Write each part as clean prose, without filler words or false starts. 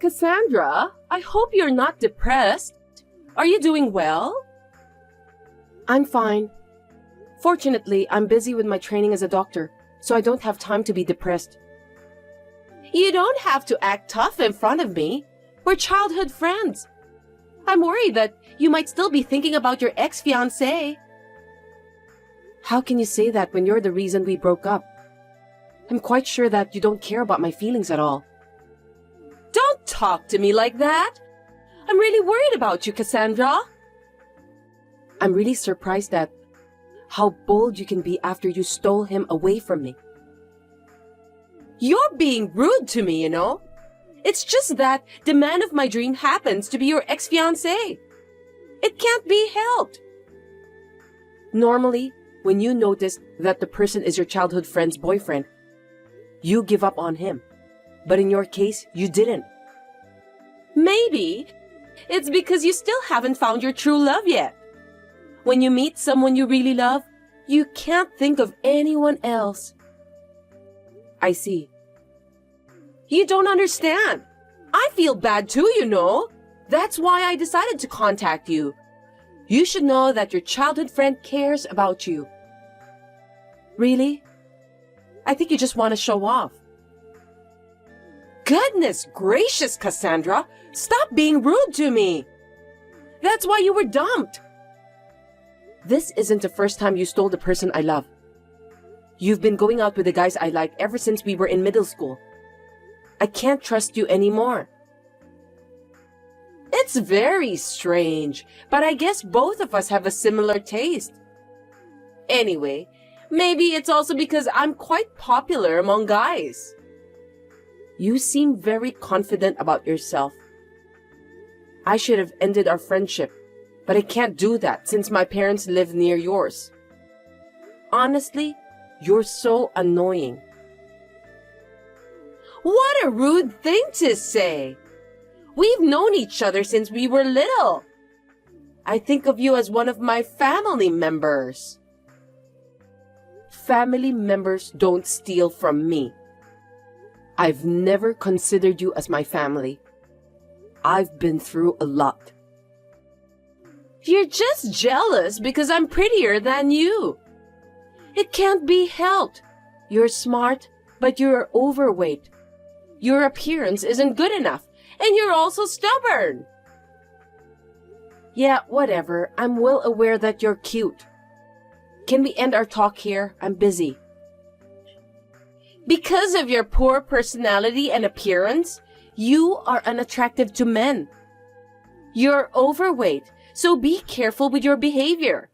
Cassandra, I hope you're not depressed. Are you doing well? I'm fine. Fortunately, I'm busy with my training as a doctor, so I don't have time to be depressed. You don't have to act tough in front of me. We're childhood friends. I'm worried that you might still be thinking about your ex-fiancé. How can you say that when you're the reason we broke up? I'm quite sure that you don't care about my feelings at all. Don't talk to me like that. I'm really worried about you, Cassandra. I'm really surprised at how bold you can be after you stole him away from me. You're being rude to me, you know. It's just that the man of my dream happens to be your ex-fiancé. It can't be helped. Normally, when you notice that the person is your childhood friend's boyfriend, you give up on him. But in your case, you didn't. Maybe it's because you still haven't found your true love yet. When you meet someone you really love, you can't think of anyone else. I see. You don't understand. I feel bad too, you know. That's why I decided to contact you. You should know that your childhood friend cares about you. Really? I think you just want to show off. Goodness gracious, Cassandra! Stop being rude to me! That's why you were dumped. This isn't the first time you stole the person I love. You've been going out with the guys I like ever since we were in middle school. I can't trust you anymore. It's very strange, but I guess both of us have a similar taste. Anyway, maybe it's also because I'm quite popular among guys. You seem very confident about yourself. I should have ended our friendship, but I can't do that since my parents live near yours. Honestly, you're so annoying. What a rude thing to say! We've known each other since we were little. I think of you as one of my family members. Family members don't steal from me. I've never considered you as my family. I've been through a lot. You're just jealous because I'm prettier than you. It can't be helped. You're smart, but you're overweight. Your appearance isn't good enough, and you're also stubborn. Yeah, whatever. I'm well aware that you're cute. Can we end our talk here? I'm busy. Because of your poor personality and appearance, you are unattractive to men. You're overweight, so be careful with your behavior.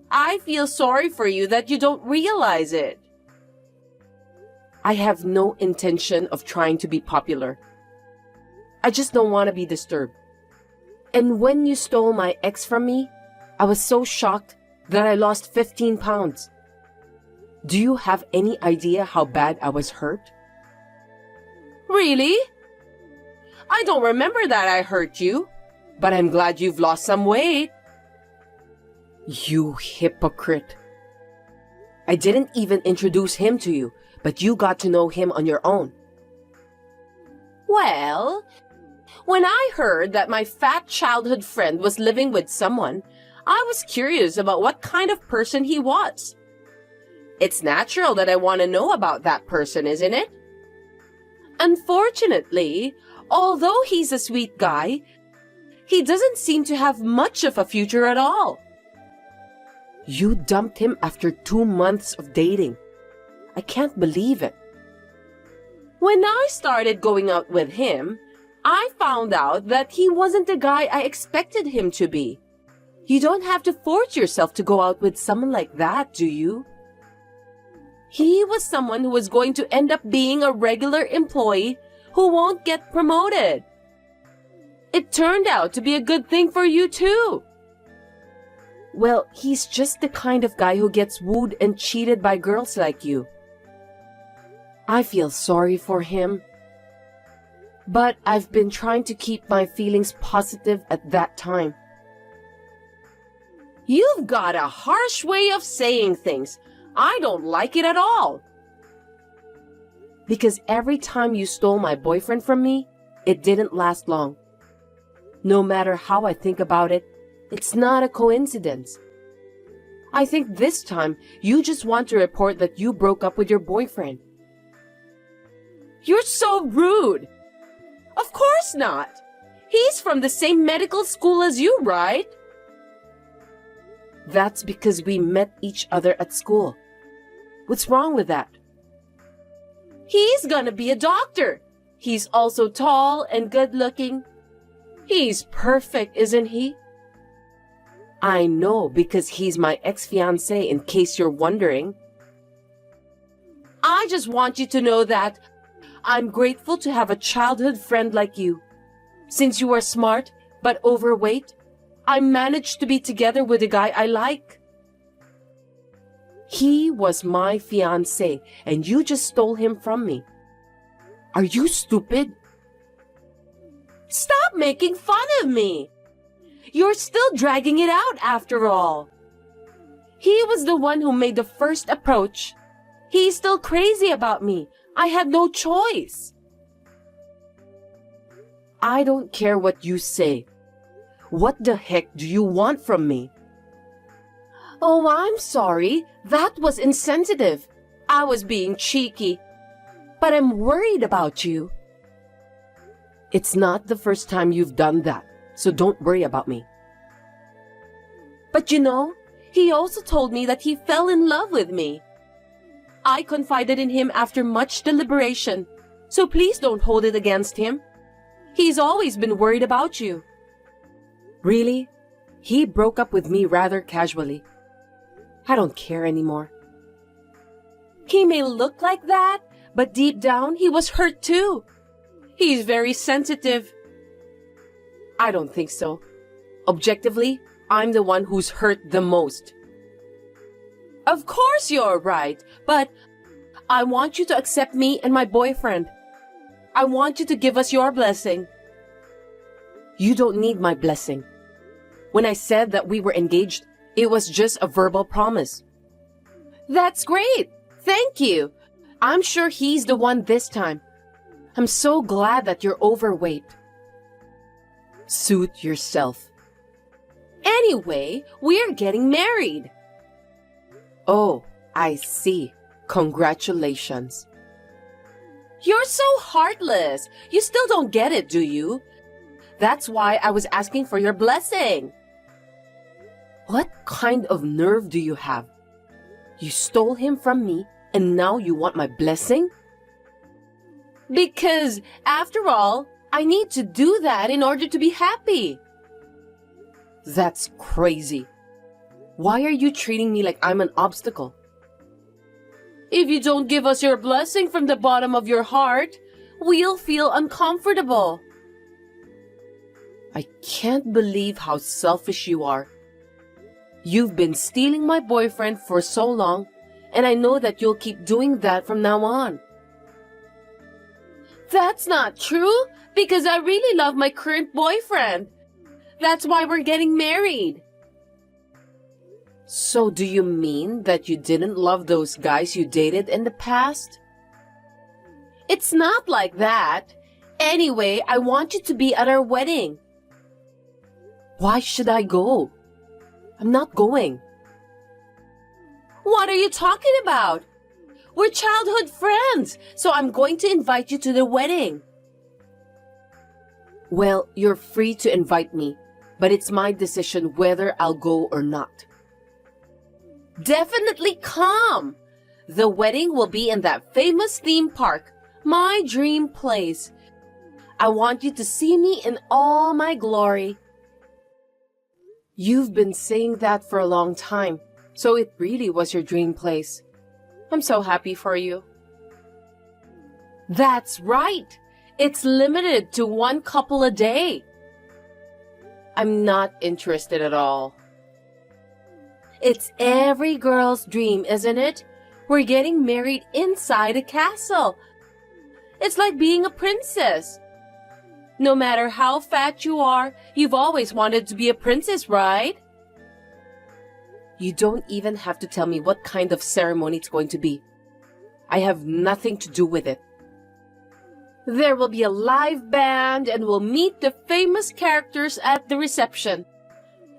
I feel sorry for you that you don't realize it. I have no intention of trying to be popular. I just don't want to be disturbed. And when you stole my ex from me, I was so shocked that I lost 15 pounds. Do you have any idea how bad I was hurt? Really? I don't remember that I hurt you, but I'm glad you've lost some weight. You hypocrite. I didn't even introduce him to you, but you got to know him on your own. Well, when I heard that my fat childhood friend was living with someone, I was curious about what kind of person he was. It's natural that I want to know about that person, isn't it? Unfortunately, although he's a sweet guy, he doesn't seem to have much of a future at all. You dumped him after 2 months of dating. I can't believe it. When I started going out with him, I found out that he wasn't the guy I expected him to be. You don't have to force yourself to go out with someone like that, do you? He was someone who was going to end up being a regular employee who won't get promoted. It turned out to be a good thing for you too. Well, he's just the kind of guy who gets wooed and cheated by girls like you. I feel sorry for him. But I've been trying to keep my feelings positive at that time. You've got a harsh way of saying things. I don't like it at all. Because every time you stole my boyfriend from me, It didn't last long. No matter how I think about it, it's not a coincidence. I think this time you just want to report that you broke up with your boyfriend. You're so rude. Of course not. He's from the same medical school as you, right? That's because we met each other at school. What's wrong with that? He's gonna be a doctor. He's also tall and good-looking. He's perfect, isn't he? I know, because he's my ex-fiancé, in case you're wondering. I just want you to know that I'm grateful to have a childhood friend like you. Since you are smart but overweight, I managed to be together with a guy I like. He was my fiancé, and you just stole him from me. Are you stupid? Stop making fun of me. You're still dragging it out after all. He was the one who made the first approach. He's still crazy about me. I had no choice. I don't care what you say. What the heck do you want from me? Oh, I'm sorry. That was insensitive. I was being cheeky. But I'm worried about you. It's not the first time you've done that, so don't worry about me. But you know, he also told me that he fell in love with me. I confided in him after much deliberation, so please don't hold it against him. He's always been worried about you. Really? He broke up with me rather casually. I don't care anymore. He may look like that, but deep down he was hurt too. He's very sensitive. I don't think so. Objectively, I'm the one who's hurt the most. Of course you're right, but I want you to accept me and my boyfriend. I want you to give us your blessing. You don't need my blessing. When I said that we were engaged, it was just a verbal promise. That's great. Thank you. I'm sure he's the one this time. I'm so glad that you're overweight. Suit yourself. Anyway, we're getting married. Oh, I see. Congratulations. You're so heartless. You still don't get it, do you? That's why I was asking for your blessing. What kind of nerve do you have? You stole him from me, and now you want my blessing? Because, after all, I need to do that in order to be happy. That's crazy. Why are you treating me like I'm an obstacle? If you don't give us your blessing from the bottom of your heart, we'll feel uncomfortable. I can't believe how selfish you are. You've been stealing my boyfriend for so long, and I know that you'll keep doing that from now on. That's not true, because I really love my current boyfriend. That's why we're getting married. So do you mean that you didn't love those guys you dated in the past? It's not like that. Anyway, I want you to be at our wedding. Why should I go? I'm not going. What are you talking about? We're childhood friends, so I'm going to invite you to the wedding. Well, you're free to invite me, but it's my decision whether I'll go or not. Definitely come! The wedding will be in that famous theme park, my dream place. I want you to see me in all my glory. You've been saying that for a long time, so it really was your dream place. I'm so happy for you. That's right! It's limited to 1 couple a day. I'm not interested at all. It's every girl's dream, isn't it? We're getting married inside a castle. It's like being a princess. No matter how fat you are, you've always wanted to be a princess, right? You don't even have to tell me what kind of ceremony it's going to be. I have nothing to do with it. There will be a live band and we'll meet the famous characters at the reception.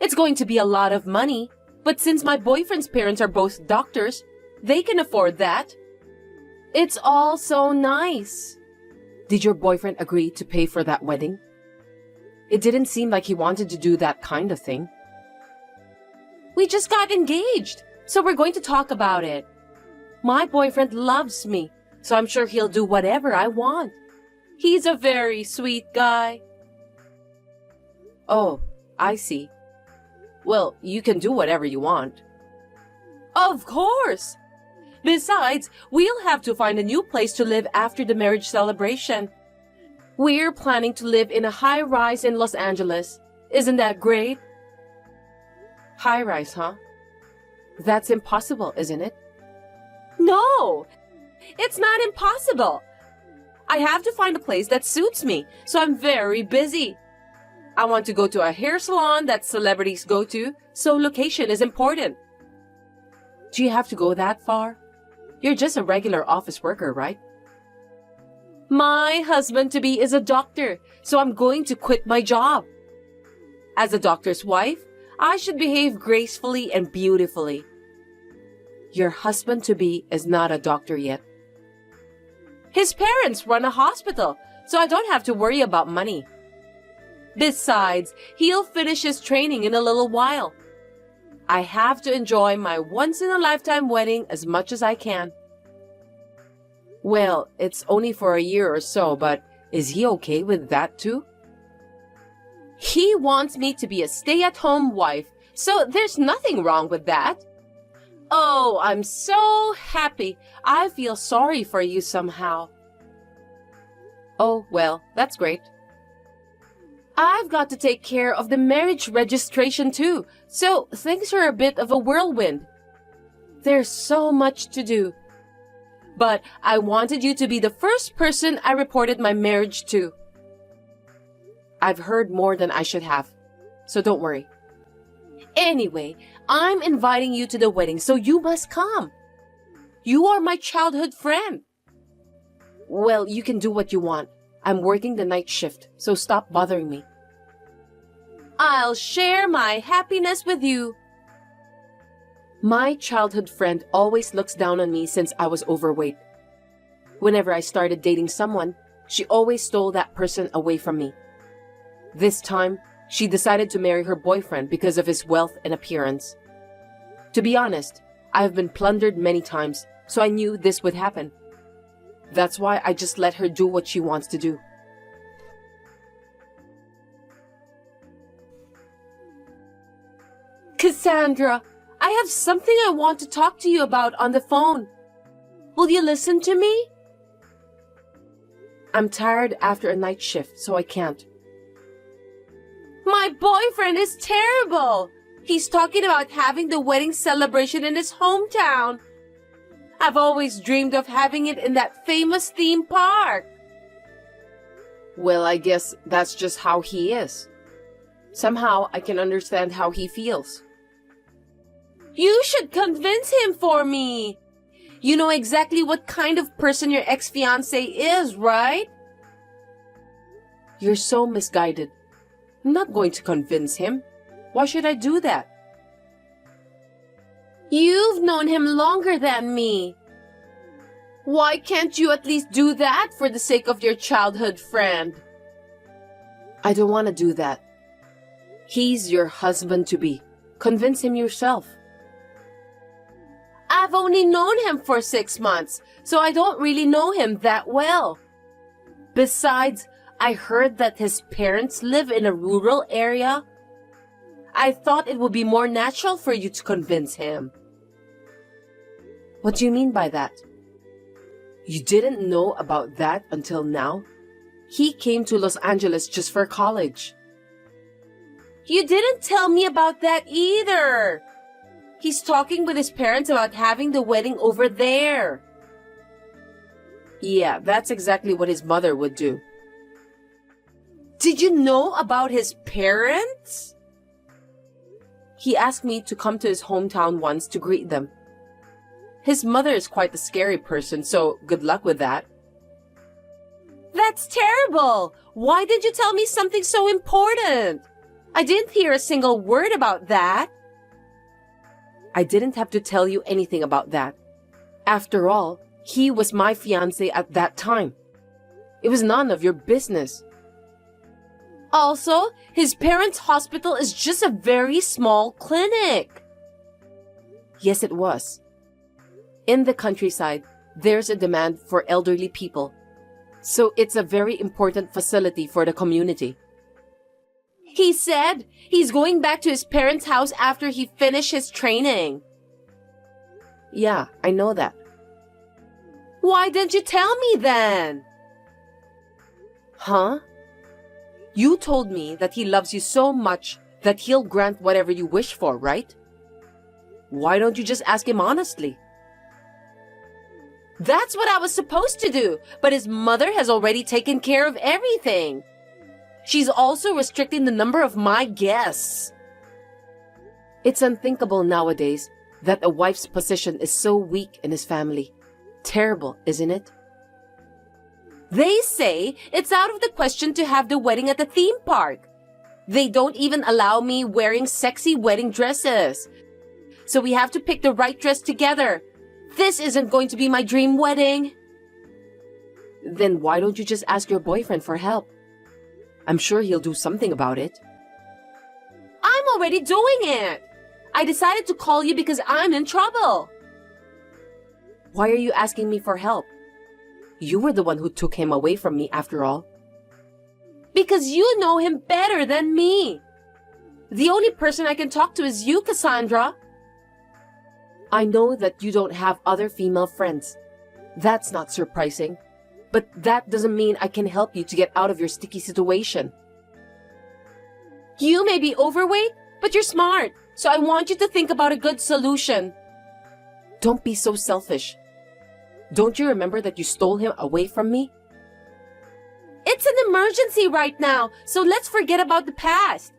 It's going to be a lot of money, but since my boyfriend's parents are both doctors, they can afford that. It's all so nice. Did your boyfriend agree to pay for that wedding? It didn't seem like he wanted to do that kind of thing. We just got engaged, so we're going to talk about it. My boyfriend loves me, so I'm sure he'll do whatever I want. He's a very sweet guy. Oh, I see. Well, you can do whatever you want. Of course! Besides, we'll have to find a new place to live after the marriage celebration. We're planning to live in a high-rise in Los Angeles. Isn't that great? High-rise, huh? That's impossible, isn't it? No! It's not impossible. I have to find a place that suits me, so I'm very busy. I want to go to a hair salon that celebrities go to, so location is important. Do you have to go that far? You're just a regular office worker, right? My husband-to-be is a doctor, so I'm going to quit my job. As a doctor's wife, I should behave gracefully and beautifully. Your husband-to-be is not a doctor yet. His parents run a hospital, so I don't have to worry about money. Besides, he'll finish his training in a little while. I have to enjoy my once-in-a-lifetime wedding as much as I can. Well, it's only for a year or so, but is he okay with that too? He wants me to be a stay-at-home wife, so there's nothing wrong with that. Oh, I'm so happy. I feel sorry for you somehow. Oh, well, that's great. I've got to take care of the marriage registration too, so things are a bit of a whirlwind. There's so much to do. But I wanted you to be the first person I reported my marriage to. I've heard more than I should have, so don't worry. Anyway, I'm inviting you to the wedding, so you must come. You are my childhood friend. Well, you can do what you want. I'm working the night shift, so stop bothering me. I'll share my happiness with you. My childhood friend always looks down on me since I was overweight. Whenever I started dating someone, she always stole that person away from me. This time, she decided to marry her boyfriend because of his wealth and appearance. To be honest, I have been plundered many times, so I knew this would happen. That's why I just let her do what she wants to do. Cassandra, I have something I want to talk to you about on the phone. Will you listen to me? I'm tired after a night shift, so I can't. My boyfriend is terrible. He's talking about having the wedding celebration in his hometown. I've always dreamed of having it in that famous theme park. Well, I guess that's just how he is. Somehow I can understand how he feels. You should convince him for me. You know exactly what kind of person your ex-fiancé is, right? You're so misguided. I'm not going to convince him. Why should I do that? You've known him longer than me. Why can't you at least do that for the sake of your childhood friend? I don't want to do that. He's your husband-to-be. Convince him yourself. I've only known him for 6 months, so I don't really know him that well. Besides, I heard that his parents live in a rural area. I thought it would be more natural for you to convince him. What do you mean by that? You didn't know about that until now? He came to Los Angeles just for college. You didn't tell me about that either. He's talking with his parents about having the wedding over there. Yeah, that's exactly what his mother would do. Did you know about his parents? He asked me to come to his hometown once to greet them. His mother is quite a scary person, so good luck with that. That's terrible! Why did you tell me something so important? I didn't hear a single word about that. I didn't have to tell you anything about that. After all, he was my fiancé at that time. It was none of your business. Also, his parents' hospital is just a very small clinic. Yes, it was. In the countryside, there's a demand for elderly people. So it's a very important facility for the community. He said he's going back to his parents' house after he finished his training. Yeah, I know that. Why didn't you tell me then? Huh? You told me that he loves you so much that he'll grant whatever you wish for, right? Why don't you just ask him honestly? That's what I was supposed to do, but his mother has already taken care of everything. She's also restricting the number of my guests. It's unthinkable nowadays that a wife's position is so weak in his family. Terrible, isn't it? They say it's out of the question to have the wedding at the theme park. They don't even allow me wearing sexy wedding dresses. So we have to pick the right dress together. This isn't going to be my dream wedding. Then why don't you just ask your boyfriend for help? I'm sure he'll do something about it. I'm already doing it. I decided to call you because I'm in trouble. Why are you asking me for help? You were the one who took him away from me after all. Because you know him better than me. The only person I can talk to is you, Cassandra. I know that you don't have other female friends. That's not surprising. But that doesn't mean I can help you to get out of your sticky situation. You may be overweight, but you're smart. So I want you to think about a good solution. Don't be so selfish. Don't you remember that you stole him away from me? It's an emergency right now, so let's forget about the past.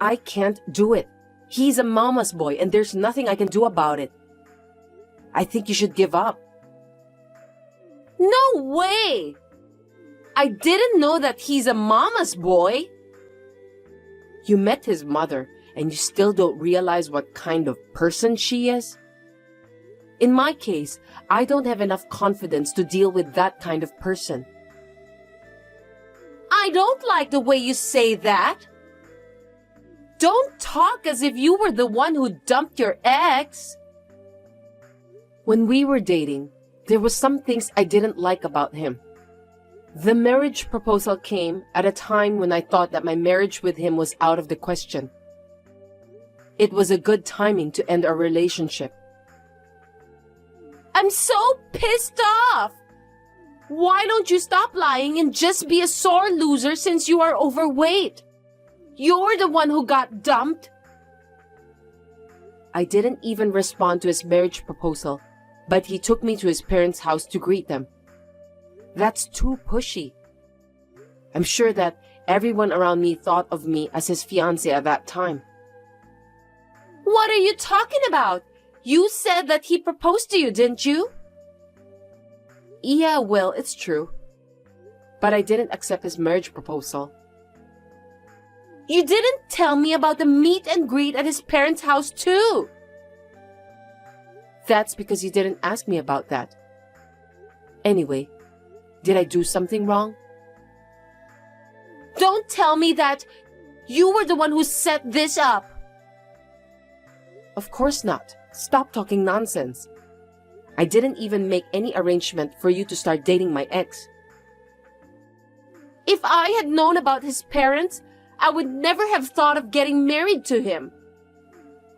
I can't do it. He's a mama's boy and there's nothing I can do about it. I think you should give up. No way! I didn't know that he's a mama's boy. You met his mother and you still don't realize what kind of person she is? In my case, I don't have enough confidence to deal with that kind of person. I don't like the way you say that. Don't talk as if you were the one who dumped your ex. When we were dating, there were some things I didn't like about him. The marriage proposal came at a time when I thought that my marriage with him was out of the question. It was a good timing to end our relationship. I'm so pissed off! Why don't you stop lying and just be a sore loser since you are overweight? You're the one who got dumped. I didn't even respond to his marriage proposal, but he took me to his parents' house to greet them. That's too pushy. I'm sure that everyone around me thought of me as his fiancé at that time. What are you talking about? You said that he proposed to you, didn't you? Yeah, well, it's true. But I didn't accept his marriage proposal. You didn't tell me about the meet and greet at his parents' house too. That's because you didn't ask me about that. Anyway, did I do something wrong? Don't tell me that you were the one who set this up. Of course not. Stop talking nonsense. I didn't even make any arrangement for you to start dating my ex. If I had known about his parents, I would never have thought of getting married to him.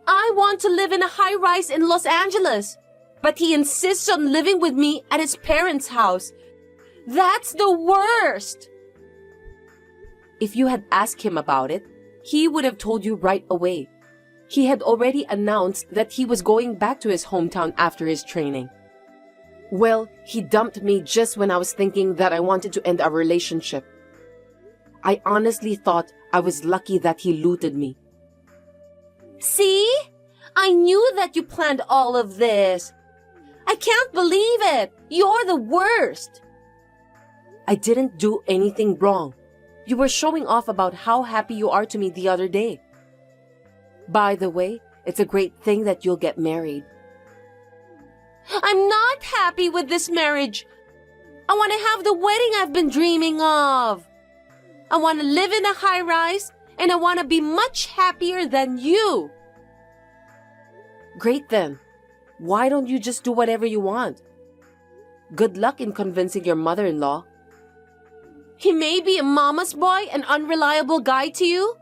I want to live in a high-rise in Los Angeles, but he insists on living with me at his parents' house. That's the worst! If you had asked him about it, he would have told you right away. He had already announced that he was going back to his hometown after his training. Well, he dumped me just when I was thinking that I wanted to end our relationship. I honestly thought I was lucky that he looted me. See? I knew that you planned all of this. I can't believe it. You're the worst. I didn't do anything wrong. You were showing off about how happy you are to me the other day. By the way, it's a great thing that you'll get married. I'm not happy with this marriage. I want to have the wedding I've been dreaming of. I want to live in a high-rise, and I want to be much happier than you. Great then. Why don't you just do whatever you want? Good luck in convincing your mother-in-law. He may be a mama's boy, an unreliable guy to you,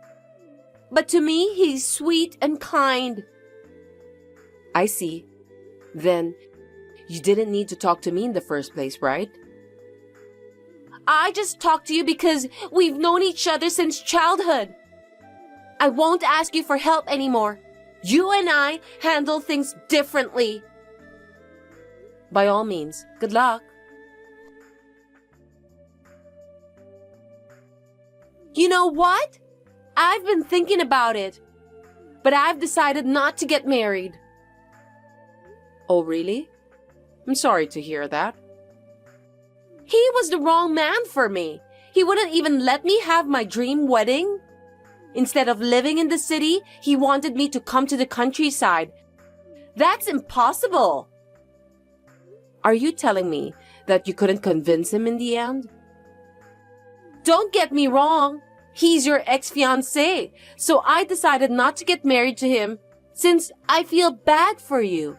but to me, he's sweet and kind. I see. Then, you didn't need to talk to me in the first place, right? I just talked to you because we've known each other since childhood. I won't ask you for help anymore. You and I handle things differently. By all means, good luck. You know what? I've been thinking about it, but I've decided not to get married. Oh, really? I'm sorry to hear that. He was the wrong man for me. He wouldn't even let me have my dream wedding. Instead of living in the city, he wanted me to come to the countryside. That's impossible. Are you telling me that you couldn't convince him in the end? Don't get me wrong. He's your ex-fiancé, so I decided not to get married to him since I feel bad for you.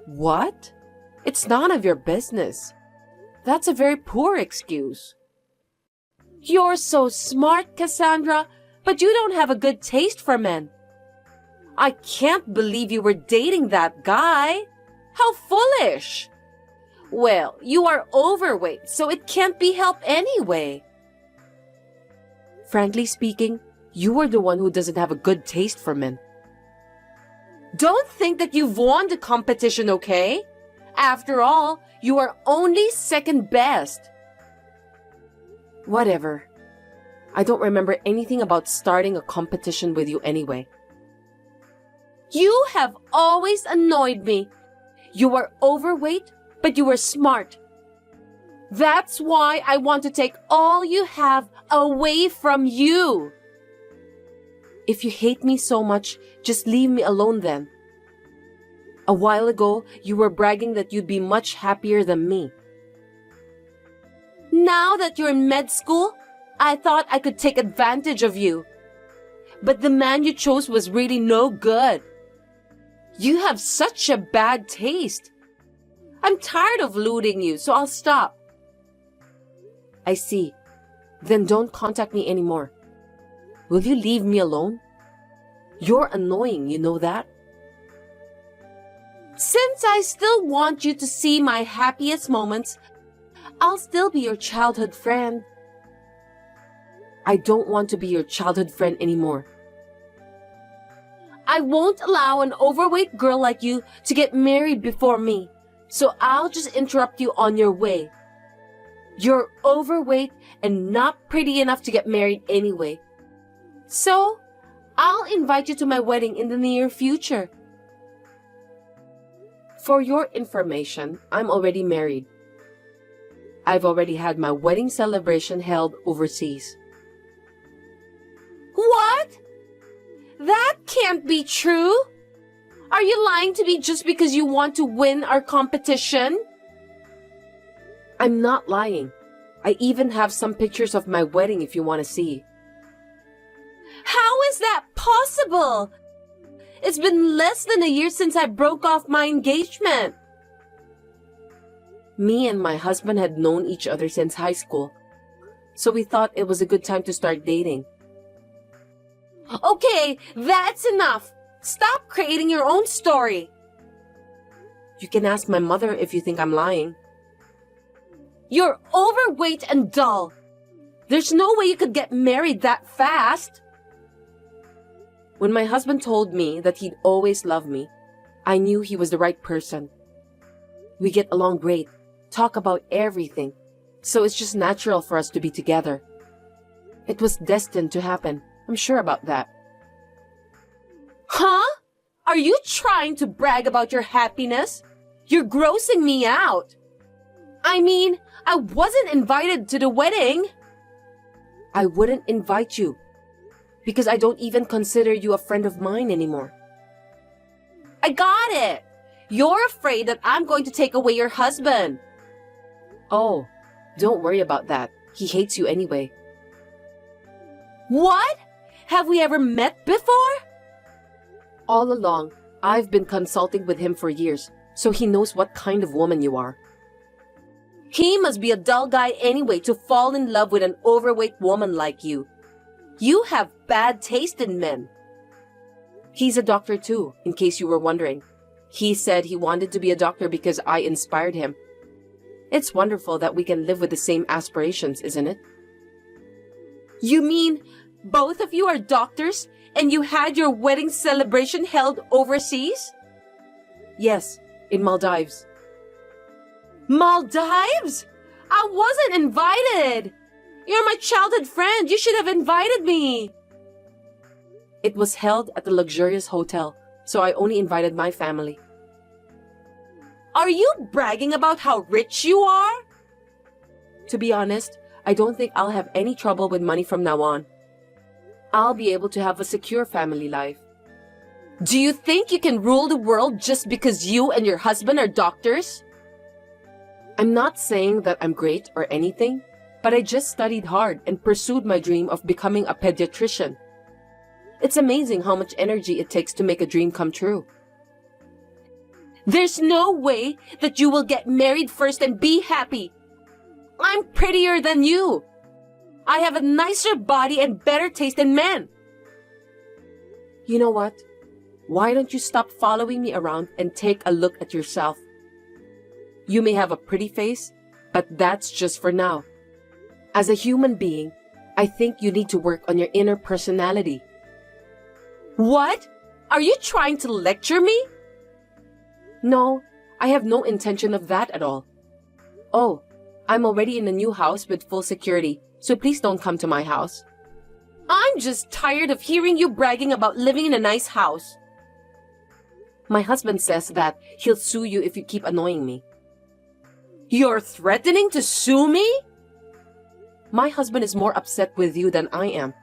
What? It's none of your business. That's a very poor excuse. You're so smart, Cassandra, but you don't have a good taste for men. I can't believe you were dating that guy. How foolish. Well, you are overweight, so it can't be helped anyway. Frankly speaking, you are the one who doesn't have a good taste for men. Don't think that you've won the competition, okay? After all, you are only second best. Whatever. I don't remember anything about starting a competition with you anyway. You have always annoyed me. You were overweight, but you were smart. That's why I want to take all you have away from you. If you hate me so much, just leave me alone then. A while ago, you were bragging that you'd be much happier than me. Now that you're in med school, I thought I could take advantage of you. But the man you chose was really no good. You have such a bad taste. I'm tired of looting you, so I'll stop. I see. Then don't contact me anymore. Will you leave me alone? You're annoying, you know that? Since I still want you to see my happiest moments, I'll still be your childhood friend. I don't want to be your childhood friend anymore. I won't allow an overweight girl like you to get married before me, so I'll just interrupt you on your way. You're overweight and not pretty enough to get married anyway. So, I'll invite you to my wedding in the near future. For your information, I'm already married. I've already had my wedding celebration held overseas. What? That can't be true. Are you lying to me just because you want to win our competition? I'm not lying. I even have some pictures of my wedding if you want to see. How is that possible? It's been less than a year since I broke off my engagement. Me and my husband had known each other since high school, so we thought it was a good time to start dating. Okay, that's enough. Stop creating your own story. You can ask my mother if you think I'm lying. You're overweight and dull. There's no way you could get married that fast. When my husband told me that he'd always love me, I knew he was the right person. We get along great, talk about everything, so it's just natural for us to be together. It was destined to happen. I'm sure about that. Huh? Are you trying to brag about your happiness? You're grossing me out. I mean, I wasn't invited to the wedding. I wouldn't invite you because I don't even consider you a friend of mine anymore. I got it. You're afraid that I'm going to take away your husband. Oh, don't worry about that. He hates you anyway. What? Have we ever met before? All along, I've been consulting with him for years, so he knows what kind of woman you are. He must be a dull guy anyway to fall in love with an overweight woman like you. You have bad taste in men. He's a doctor too, in case you were wondering. He said he wanted to be a doctor because I inspired him. It's wonderful that we can live with the same aspirations, isn't it? You mean both of you are doctors and you had your wedding celebration held overseas? Yes, in Maldives. Maldives? I wasn't invited. You're my childhood friend. You should have invited me. It was held at a luxurious hotel, so I only invited my family. Are you bragging about how rich you are? To be honest, I don't think I'll have any trouble with money from now on. I'll be able to have a secure family life. Do you think you can rule the world just because you and your husband are doctors? I'm not saying that I'm great or anything, but I just studied hard and pursued my dream of becoming a pediatrician. It's amazing how much energy it takes to make a dream come true. There's no way that you will get married first and be happy. I'm prettier than you. I have a nicer body and better taste in men. You know what? Why don't you stop following me around and take a look at yourself? You may have a pretty face, but that's just for now. As a human being, I think you need to work on your inner personality. What? Are you trying to lecture me? No, I have no intention of that at all. Oh, I'm already in a new house with full security, so please don't come to my house. I'm just tired of hearing you bragging about living in a nice house. My husband says that he'll sue you if you keep annoying me. You're threatening to sue me? My husband is more upset with you than I am.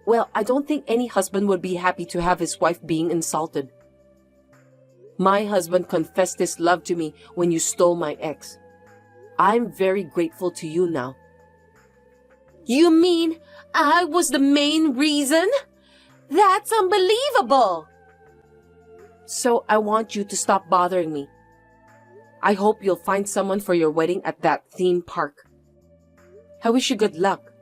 Well, I don't think any husband would be happy to have his wife being insulted. My husband confessed his love to me when you stole my ex. I'm very grateful to you now. You mean I was the main reason? That's unbelievable. So I want you to stop bothering me. I hope you'll find someone for your wedding at that theme park. I wish you good luck.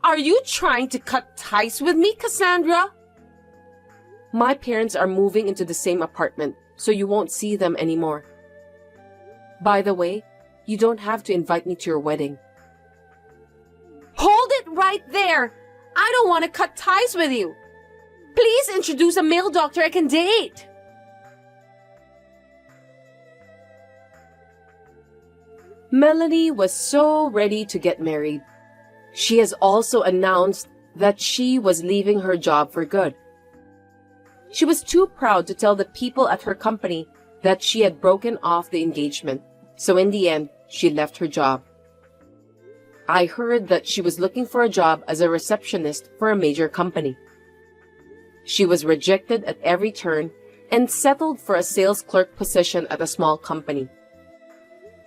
Are you trying to cut ties with me, Cassandra? My parents are moving into the same apartment, so you won't see them anymore. By the way, you don't have to invite me to your wedding. Hold it right there! I don't want to cut ties with you. Please introduce a male doctor I can date. Melanie was so ready to get married. She has also announced that she was leaving her job for good. She was too proud to tell the people at her company that she had broken off the engagement, so in the end, she left her job. I heard that she was looking for a job as a receptionist for a major company. She was rejected at every turn and settled for a sales clerk position at a small company.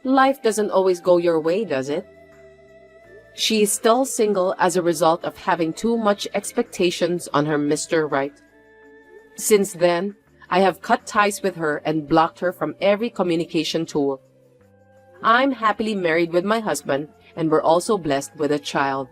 Life doesn't always go your way, does it? She is still single as a result of having too much expectations on her Mr. Right. Since then, I have cut ties with her and blocked her from every communication tool. I'm happily married with my husband, and we're also blessed with a child.